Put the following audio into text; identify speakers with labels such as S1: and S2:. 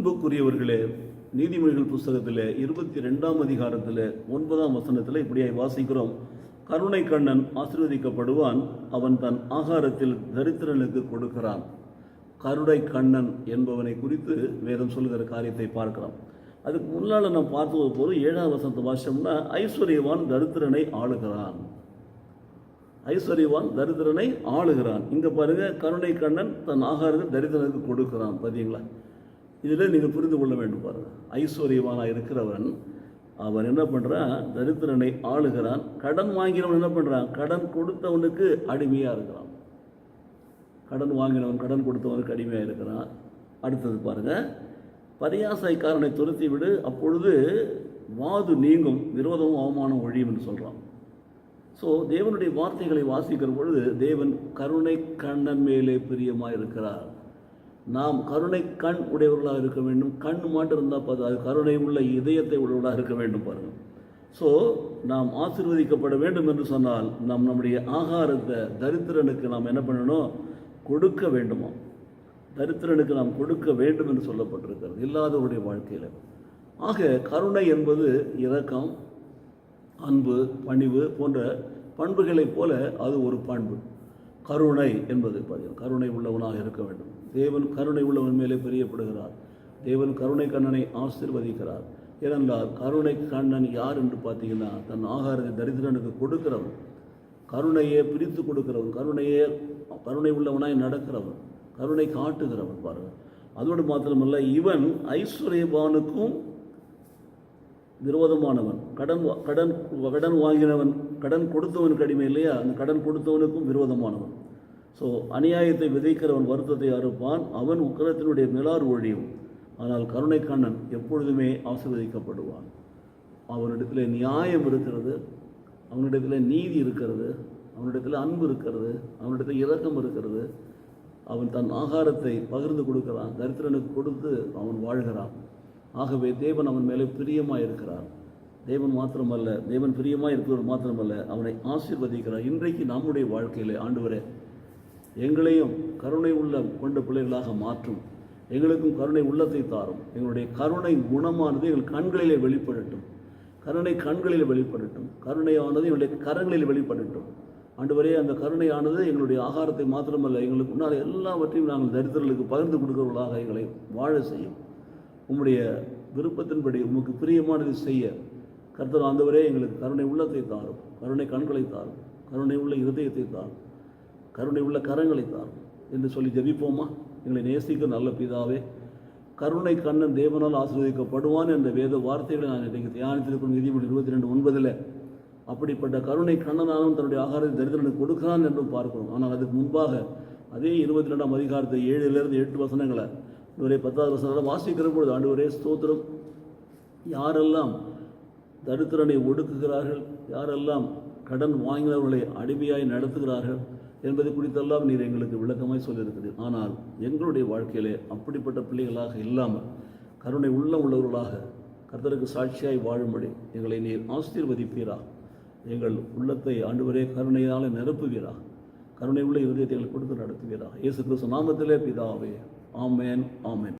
S1: அன்புக்குரியவர்களே, நீதிமொழிகள் புஸ்தகத்தில் 22ஆம் அதிகாரத்தில் 9ஆம் வசனத்தில் இப்படியாய் வாசிக்கிறோம். கருணை கண்ணன் ஆசீர்வதிக்கப்படுவான், அவன் தன் ஆகாரத்தில் தரித்திரனுக்கு கொடுக்கிறான். கருணை கண்ணன் என்பவனை குறித்து வேதம் சொல்லுகிற காரியத்தை பார்க்கிறோம். அதுக்கு முன்னால் நாம் பார்த்தது போது 7ஆம் வசனத்தை வாசிச்சோம்னா, ஐஸ்வர்யவான் தரித்திரனை ஆளுகிறான். ஐஸ்வர்யவான் தரித்திரனை ஆளுகிறான். இங்கே பாருங்க, கருணை கண்ணன் தன் ஆகாரத்தை தரித்திரனுக்கு கொடுக்கிறான். பார்த்தீங்களா? இதில் நீங்கள் புரிந்து கொள்ள வேண்டும். பாருங்கள், ஐஸ்வர்யவானாக இருக்கிறவன் அவன் என்ன பண்ணுறான்? தரித்திரனை ஆளுகிறான். கடன் வாங்கினவன் என்ன பண்ணுறான்? கடன் கொடுத்தவனுக்கு அடிமையாக இருக்கிறான். கடன் வாங்கினவன் கடன் கொடுத்தவனுக்கு அடிமையாக இருக்கிறான். அடுத்தது பாருங்கள், பரியாசைக்காரனை துரத்தி விடு, அப்பொழுது வாது நீங்கும், விரோதமும் அவமானம் ஒழியும் என்று சொல்கிறான். ஸோ தேவனுடைய வார்த்தைகளை வாசிக்கிற பொழுது தேவன் கருணை கண்ணன் மேலே பிரியமாக இருக்கிறார். நாம் கருணை கண் உடையவர்களாக இருக்க வேண்டும். கண் மாட்டு இருந்தால் பார்த்து அது கருணை உள்ள இதயத்தை உடையவர்களாக இருக்க வேண்டும். பாருங்கள், ஸோ நாம் ஆசீர்வதிக்கப்பட வேண்டும் என்று சொன்னால் நம்முடைய ஆகாரத்தை தரித்திரனுக்கு நாம் என்ன பண்ணணும்? கொடுக்க வேண்டுமா? தரித்திரனுக்கு நாம் கொடுக்க வேண்டும் என்று சொல்லப்பட்டிருக்கிறது, இல்லாதவருடைய வாழ்க்கையில். ஆக கருணை என்பது இரக்கம், அன்பு, பணிவு போன்ற பண்புகளைப் போல அது ஒரு பண்பு. கருணை என்பது பார்த்தீங்கன்னா கருணை உள்ளவனாக இருக்க வேண்டும். தேவன் கருணை உள்ளவன் மேலே பிரியப்படுகிறார். தேவன் கருணை கண்ணனை ஆசீர்வதிக்கிறார். ஏனென்றால் கருணை கண்ணன் யார் என்று பார்த்தீங்கன்னா, தன் ஆகாரத்தை தரித்திரனுக்கு கொடுக்கிறவன், கருணையை பிரித்து கொடுக்கிறவன், கருணை உள்ளவனாய் நடக்கிறவன், கருணை காட்டுகிறவன். பாருங்கள், அதோடு மாத்திரமல்ல, இவன் ஐஸ்வர்யவானுக்கும் விரோதமானவன். கடன் வாங்கினவன் கடன் கொடுத்தவனுக்கு அடிமை இல்லையா? அந்த கடன் கொடுத்தவனுக்கும் விரோதமானவன். ஸோ அநியாயத்தை விதைக்கிறவன் வருத்தத்தை அறுப்பான், அவன் உக்கிரத்தினுடைய மிலார் ஒழியும். ஆனால் கருணை கண்ணன் எப்பொழுதுமே ஆசீர்வதிக்கப்படுவான். அவனிடத்தில் நியாயம் இருக்கிறது, அவனிடத்தில் நீதி இருக்கிறது, அவனிடத்தில் அன்பு இருக்கிறது, அவனிடத்தில் இரக்கம் இருக்கிறது. அவன் தன் ஆகாரத்தை பகிர்ந்து கொடுக்கிறான், தரித்திரனுக்கு கொடுத்து அவன் வாழ்கிறான். ஆகவே தேவன் அவன் மேலே பிரியமாக இருக்கிறார். தேவன் மாத்திரமல்ல, தேவன் பிரியமாக இருக்கிறவர் மாத்திரமல்ல, அவனை ஆசீர்வதிக்கிறார். இன்றைக்கு நம்முடைய வாழ்க்கையில் ஆண்டவரே, எங்களையும் கருணை உள்ள கொண்ட பிள்ளைகளாக மாற்றும், எங்களுக்கும் கருணை உள்ளத்தை தாரும். எங்களுடைய கருணை குணமானது எங்கள் கண்களிலே வெளிப்படட்டும், கருணை கண்களில் வெளிப்படட்டும், கருணையானது எங்களுடைய கரங்களில் வெளிப்படட்டும். ஆண்டவரே, அந்த கருணையானது எங்களுடைய ஆகாரத்தை மாத்திரமல்ல, எங்களுக்கு முன்னால் எல்லாவற்றையும் நாங்கள் தரித்திரர்களுக்கு பகிர்ந்து கொடுக்கிறவர்களாக எங்களை வாழ செய்யும். உம்முடைய விருப்பத்தின்படி உமக்கு பிரியமானது செய்ய கர்த்தர் ஆண்டவரே எங்களுக்கு கருணை உள்ளத்தை தாரும், கருணை கண்களை தாரும், கருணை உள்ள இருதயத்தை தாரும், கருணை உள்ள கரங்களை தாரும் என்று சொல்லி ஜெபிப்போமா? எங்களை நேசிக்க நல்ல பிதாவே, கருணை கண்ணன் தேவனால் ஆசீர்வதிக்கப்படுவான் என்ற வேத வார்த்தைகளை நான் இன்றைக்கு தியானித்திருக்கும். நீதிமொழி 22:9 அப்படிப்பட்ட கருணை கண்ணனாலும் தன்னுடைய ஆகாரத்தை தரித்திரனுக்கு கொடுக்கிறான் என்றும் பார்க்கிறோம். ஆனால் அதுக்கு முன்பாக அதே 22ஆம் அதிகாரத்தை 7 to 8 வசனங்களை 10வது வசனங்களை வாசிக்கிற பொழுது, ஆண்டவரே ஸ்தோத்திரம், யாரெல்லாம் தரித்திரனை ஒடுக்குகிறார்கள், யாரெல்லாம் கடன் வாங்கினவர்களை அடிமையாய் நடத்துகிறார்கள் என்பது குறித்தெல்லாம் நீர் எங்களுக்கு விளக்கமாய் சொல்லியிருக்கிறீர். ஆனால் எங்களுடைய வாழ்க்கையிலே அப்படிப்பட்ட பிள்ளைகளாக இல்லாமல் கருணை உள்ளவர்களாக கர்த்தருக்கு சாட்சியாய் வாழும்படி எங்களை நீர் ஆசீர்வதிப்பீரா. எங்கள் உள்ளத்தை ஆண்டவரே கருணையால் நிரப்புவீரா. கருணை உள்ள இருதயத்தை எங்களுக்கு கொடுத்து நடத்துவீரா. இயேசு கிறிஸ்து நாமத்திலே பிதாவே, ஆமென், ஆமென்.